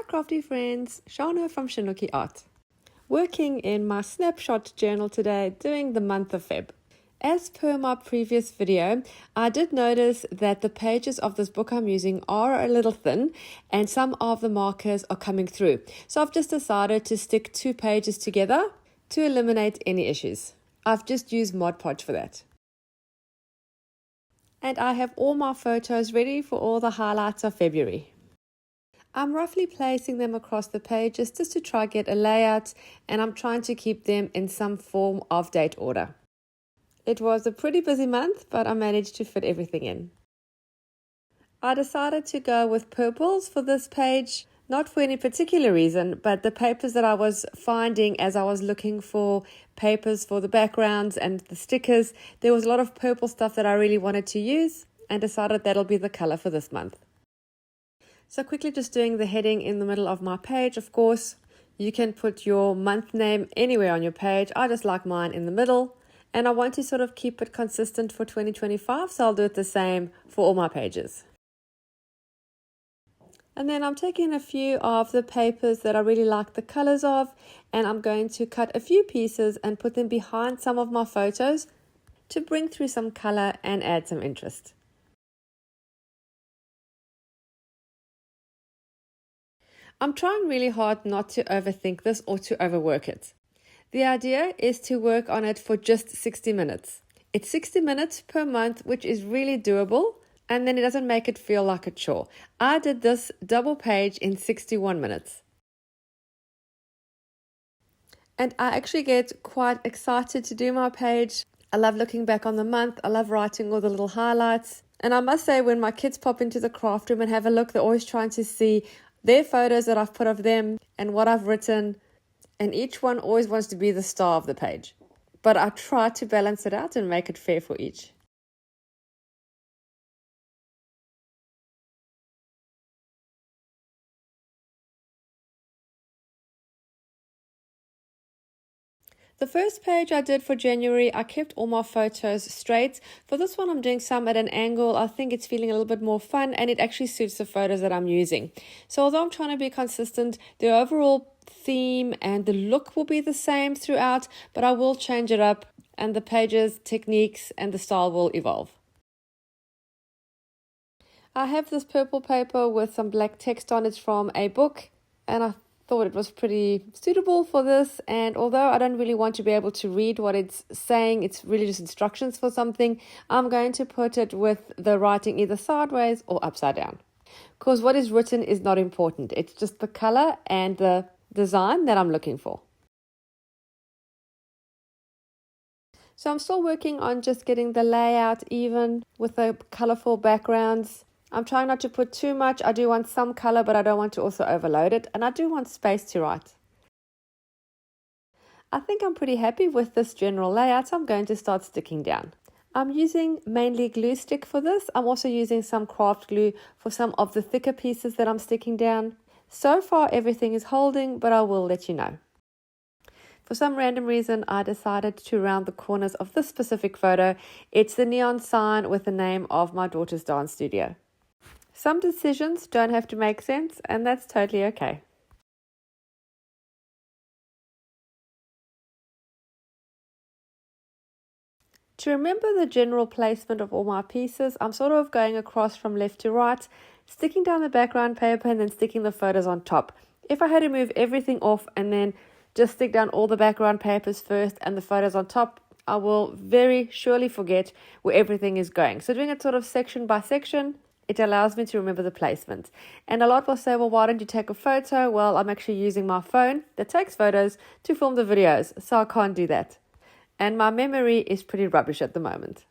crafty friends, Shana from ShanoukiArt. Working in my Snapshot journal today, doing the month of Feb. As per my previous video, I did notice that the pages of this book I'm using are a little thin and some of the markers are coming through. So I've just decided to stick 2 pages together to eliminate any issues. I've just used Mod Podge for that. And I have all my photos ready for all the highlights of February. I'm roughly placing them across the pages just to try get a layout, and I'm trying to keep them in some form of date order. It was a pretty busy month, but I managed to fit everything in. I decided to go with purples for this page, not for any particular reason, but the papers that I was finding as I was looking for papers for the backgrounds and the stickers, there was a lot of purple stuff that I really wanted to use and decided that'll be the color for this month. So quickly just doing the heading in the middle of my page. Of course, you can put your month name anywhere on your page. I just like mine in the middle, and I want to sort of keep it consistent for 2025, so I'll do it the same for all my pages. And then I'm taking a few of the papers that I really like the colors of, and I'm going to cut a few pieces and put them behind some of my photos to bring through some color and add some interest. I'm trying really hard not to overthink this or to overwork it. The idea is to work on it for just 60 minutes. It's 60 minutes per month, which is really doable, and then it doesn't make it feel like a chore. I did this double page in 61 minutes. And I actually get quite excited to do my page. I love looking back on the month. I love writing all the little highlights. And I must say, when my kids pop into the craft room and have a look, they're always trying to see their photos that I've put of them and what I've written, and each one always wants to be the star of the page. But I try to balance it out and make it fair for each. The first page I did for January, I kept all my photos straight. For this one, I'm doing some at an angle. I think it's feeling a little bit more fun, and it actually suits the photos that I'm using. So although I'm trying to be consistent, the overall theme and the look will be the same throughout, but I will change it up, and the pages, techniques, and the style will evolve. I have this purple paper with some black text on it from a book, and I thought it was pretty suitable for this. And although I don't really want to be able to read what it's saying, it's really just instructions for something, I'm going to put it with the writing either sideways or upside down, because what is written is not important. It's just the color and the design that I'm looking for. So I'm still working on just getting the layout even with the colorful backgrounds. I'm trying not to put too much. I do want some color, but I don't want to also overload it. And I do want space to write. I think I'm pretty happy with this general layout, so I'm going to start sticking down. I'm using mainly glue stick for this. I'm also using some craft glue for some of the thicker pieces that I'm sticking down. So far, everything is holding, but I will let you know. For some random reason, I decided to round the corners of this specific photo. It's the neon sign with the name of my daughter's dance studio. Some decisions don't have to make sense, and that's totally okay. To remember the general placement of all my pieces, I'm sort of going across from left to right, sticking down the background paper and then sticking the photos on top. If I had to move everything off and then just stick down all the background papers first and the photos on top, I will very surely forget where everything is going. So doing it sort of section by section, it allows me to remember the placement. And a lot will say, well, why don't you take a photo? Well, I'm actually using my phone that takes photos to film the videos, so I can't do that. And my memory is pretty rubbish at the moment.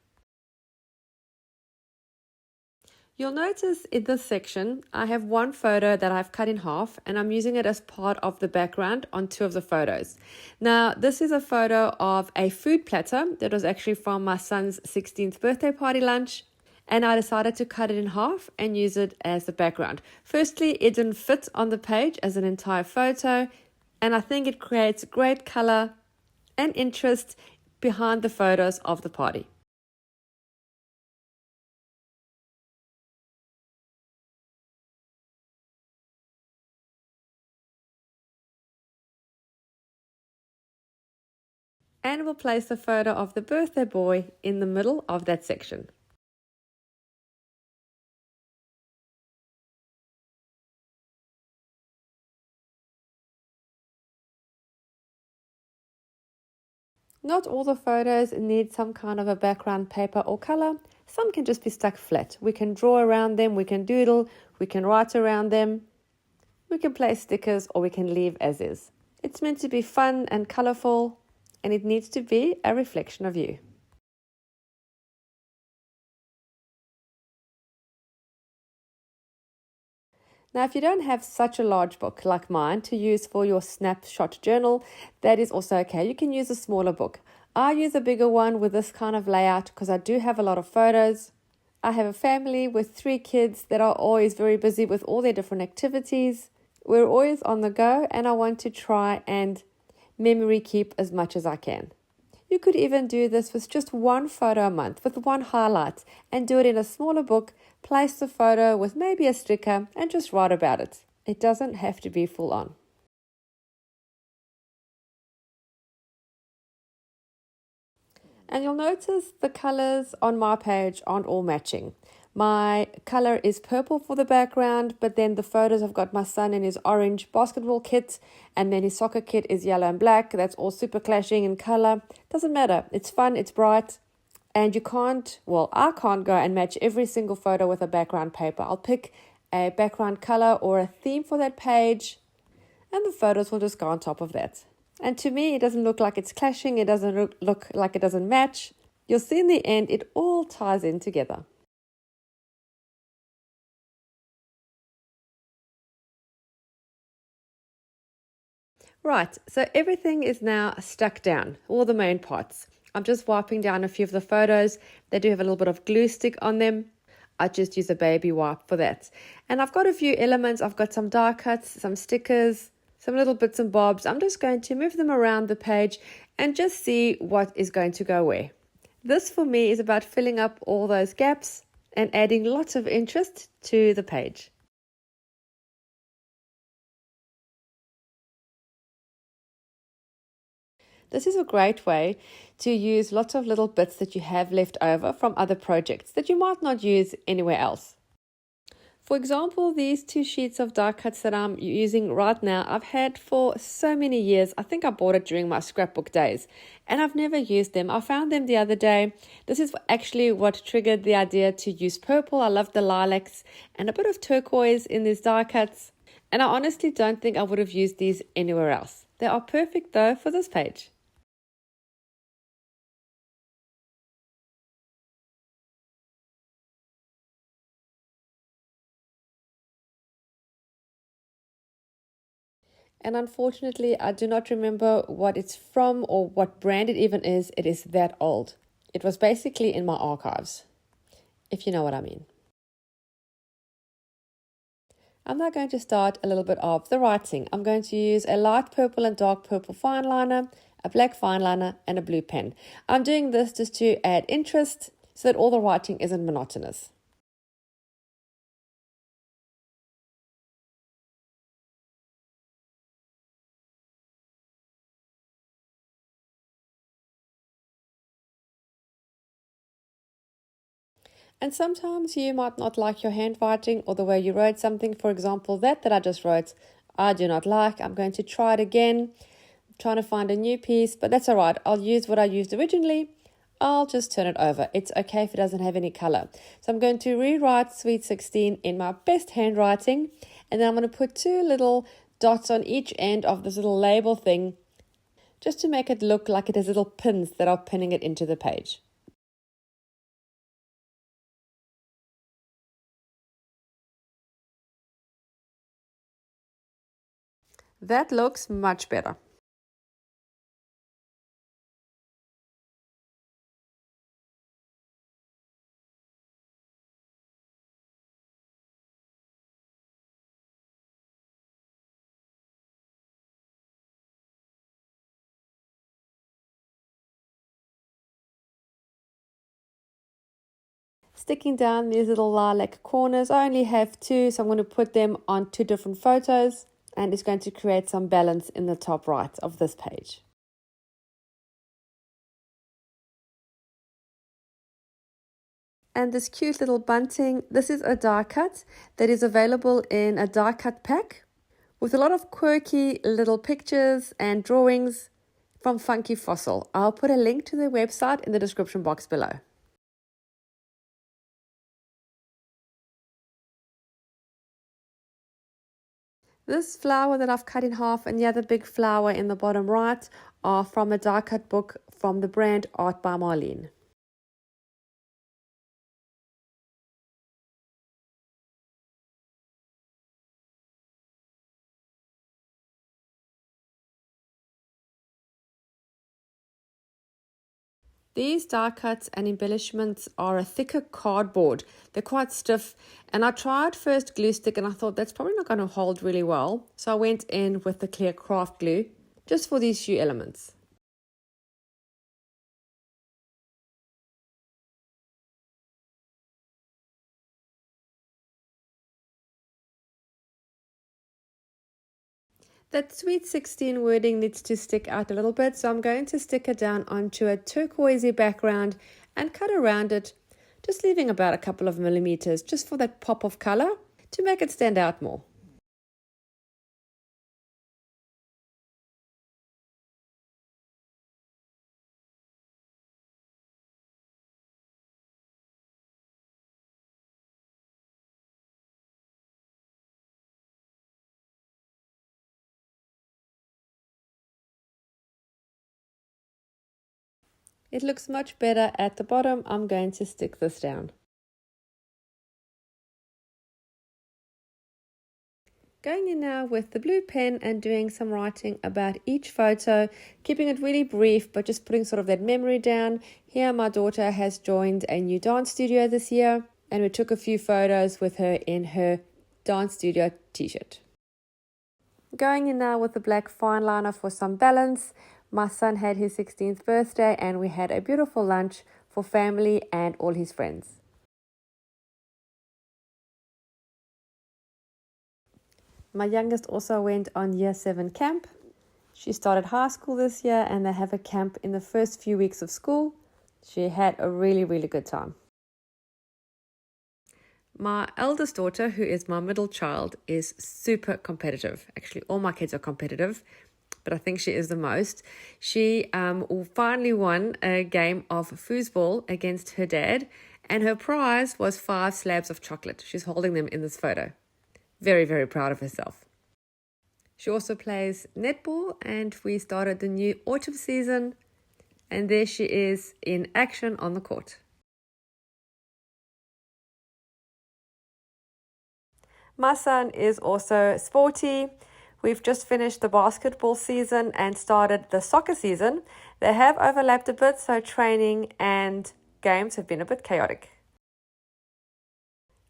You'll notice in this section, I have one photo that I've cut in half, and I'm using it as part of the background on 2 of the photos. Now, this is a photo of a food platter that was actually from my son's 16th birthday party lunch. And I decided to cut it in half and use it as the background. Firstly, it didn't fit on the page as an entire photo, and I think it creates great color and interest behind the photos of the party. and we'll place the photo of the birthday boy in the middle of that section. Not all the photos need some kind of a background paper or color. Some can just be stuck flat. We can draw around them, we can doodle, we can write around them, we can place stickers, or we can leave as is. It's meant to be fun and colorful, and it needs to be a reflection of you. Now, if you don't have such a large book like mine to use for your Snapshot journal, that is also okay. You can use a smaller book. I use a bigger one with this kind of layout because I do have a lot of photos. I have a family with 3 kids that are always very busy with all their different activities. We're always on the go, and I want to try and memory keep as much as I can. You could even do this with just one photo a month, with one highlight, and do it in a smaller book. Place the photo with maybe a sticker and just write about it. It doesn't have to be full on. And you'll notice the colors on my page aren't all matching. My color is purple for the background, but then the photos I've got my son in his orange basketball kit, and then his soccer kit is yellow and black. That's all super clashing in color. Doesn't matter. It's fun, it's bright. And you can't, well, I can't go and match every single photo with a background paper. I'll pick a background color or a theme for that page, and the photos will just go on top of that. And to me, it doesn't look like it's clashing. It doesn't look like it doesn't match. You'll see in the end, it all ties in together. Right, so everything is now stuck down, all the main parts. I'm just wiping down a few of the photos. They do have a little bit of glue stick on them. I just use a baby wipe for that. And I've got a few elements. I've got some die cuts, some stickers, some little bits and bobs. I'm just going to move them around the page and just see what is going to go where. This for me is about filling up all those gaps and adding lots of interest to the page. This is a great way to use lots of little bits that you have left over from other projects that you might not use anywhere else. For example, these 2 sheets of die cuts that I'm using right now, I've had for so many years. I think I bought it during my scrapbook days, and I've never used them. I found them the other day. This is actually what triggered the idea to use purple. I love the lilacs and a bit of turquoise in these die cuts, and I honestly don't think I would have used these anywhere else. They are perfect though for this page. And unfortunately, I do not remember what it's from or what brand it even is. It is that old. It was basically in my archives, if you know what I mean. I'm now going to start a little bit of the writing. I'm going to use a light purple and dark purple fine liner, a black fine liner, and a blue pen. I'm doing this just to add interest so that all the writing isn't monotonous. And sometimes you might not like your handwriting or the way you wrote something. For example, that I just wrote, I do not like. I'm going to try it again. I'm trying to find a new piece, but that's all right. I'll use what I used originally. I'll just turn it over. It's okay if it doesn't have any color. So I'm going to rewrite Sweet 16 in my best handwriting, and then I'm going to put 2 little dots on each end of this little label thing just to make it look like it has little pins that are pinning it into the page. That looks much better. Sticking down these little lilac corners, I only have 2, so I'm going to put them on 2 different photos, and it's going to create some balance in the top right of this page. and this cute little bunting. This is a die cut that is available in a die cut pack with a lot of quirky little pictures and drawings from Funky Fossil. I'll put a link to their website in the description box below. This flower that I've cut in half and the other big flower in the bottom right are from a die cut book from the brand Art by Marlene. These die cuts and embellishments are a thicker cardboard. They're quite stiff, and I tried first glue stick and I thought that's probably not going to hold really well. So I went in with the clear craft glue just for these few elements. That Sweet 16 wording needs to stick out a little bit, so I'm going to stick it down onto a turquoisey background and cut around it, just leaving about a couple of millimeters just for that pop of color to make it stand out more. It looks much better at the bottom. I'm going to stick this down. Going in now with the blue pen and doing some writing about each photo, keeping it really brief, but just putting sort of that memory down. Here my daughter has joined a new dance studio this year, and we took a few photos with her in her dance studio t-shirt. Going in now with the black fine liner for some balance. My son had his 16th birthday and we had a beautiful lunch for family and all his friends. My youngest also went on year 7 camp. She started high school this year and they have a camp in the first few weeks of school. She had a really good time. My eldest daughter, who is my middle child, is super competitive. Actually, all my kids are competitive, but I think she is the most. She finally won a game of foosball against her dad, and her prize was 5 slabs of chocolate. She's holding them in this photo. Very proud of herself. She also plays netball, and we started the new autumn season, and there she is in action on the court. My son is also sporty. We've just finished the basketball season and started the soccer season. They have overlapped a bit, so training and games have been a bit chaotic.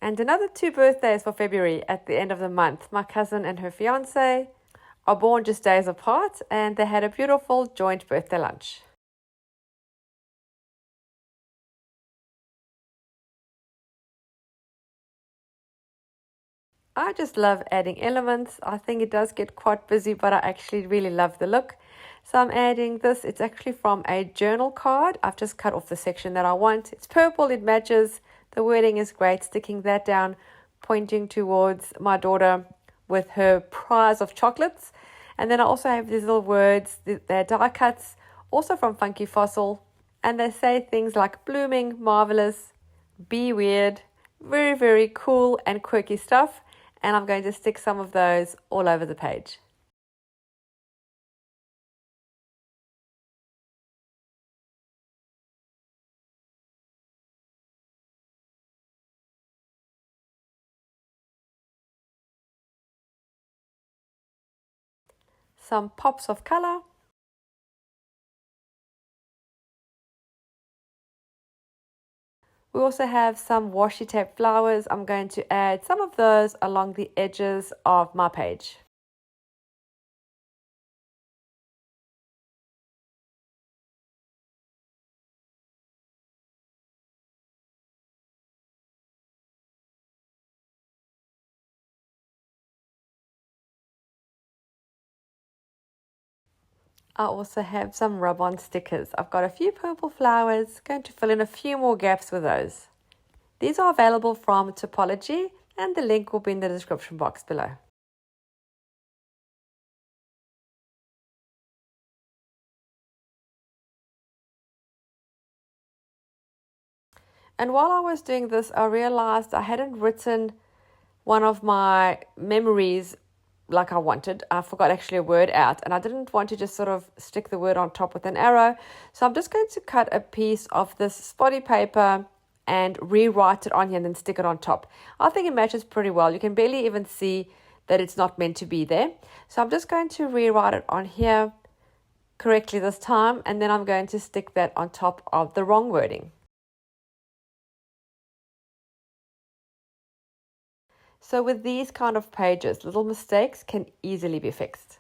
And another 2 birthdays for February at the end of the month. My cousin and her fiance are born just days apart, and they had a beautiful joint birthday lunch. I just love adding elements. I think it does get quite busy, but I actually really love the look. So I'm adding this. It's actually from a journal card. I've just cut off the section that I want. It's purple, it matches. The wording is great. Sticking that down, pointing towards my daughter with her prize of chocolates. And then I also have these little words. They're die cuts, also from Funky Fossil. And they say things like blooming, marvelous, be weird. Very cool and quirky stuff. And I'm going to stick some of those all over the page. Some pops of color. We also have some washi tape flowers. I'm going to add some of those along the edges of my page. I also have some rub-on stickers. I've got a few purple flowers, going to fill in a few more gaps with those. These are available from Taperlogy, and the link will be in the description box below. And while I was doing this, I realized I hadn't written one of my memories like I wanted. I forgot actually a word out, and I didn't want to just sort of stick the word on top with an arrow. So I'm just going to cut a piece of this spotty paper and rewrite it on here and then stick it on top. I think it matches pretty well. You can barely even see that it's not meant to be there. So I'm just going to rewrite it on here correctly this time, and then I'm going to stick that on top of the wrong wording. So with these kind of pages, little mistakes can easily be fixed.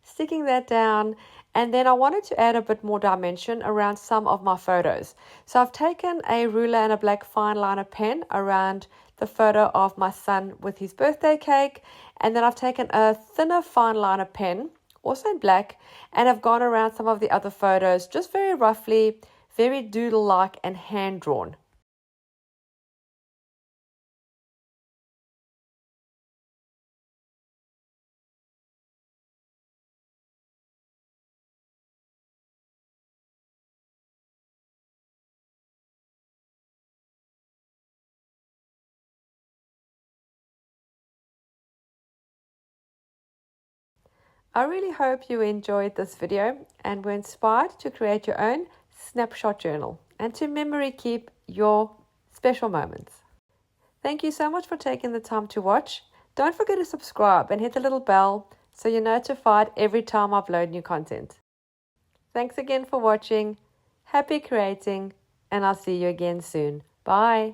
Sticking that down, and then I wanted to add a bit more dimension around some of my photos. So I've taken a ruler and a black fine liner pen around the photo of my son with his birthday cake, and then I've taken a thinner fine liner pen, also in black, and I've gone around some of the other photos just very roughly, very doodle-like and hand-drawn. I really hope you enjoyed this video and were inspired to create your own snapshot journal and to memory keep your special moments. Thank you so much for taking the time to watch. Don't forget to subscribe and hit the little bell so you're notified every time I upload new content. Thanks again for watching. Happy creating, and I'll see you again soon. Bye.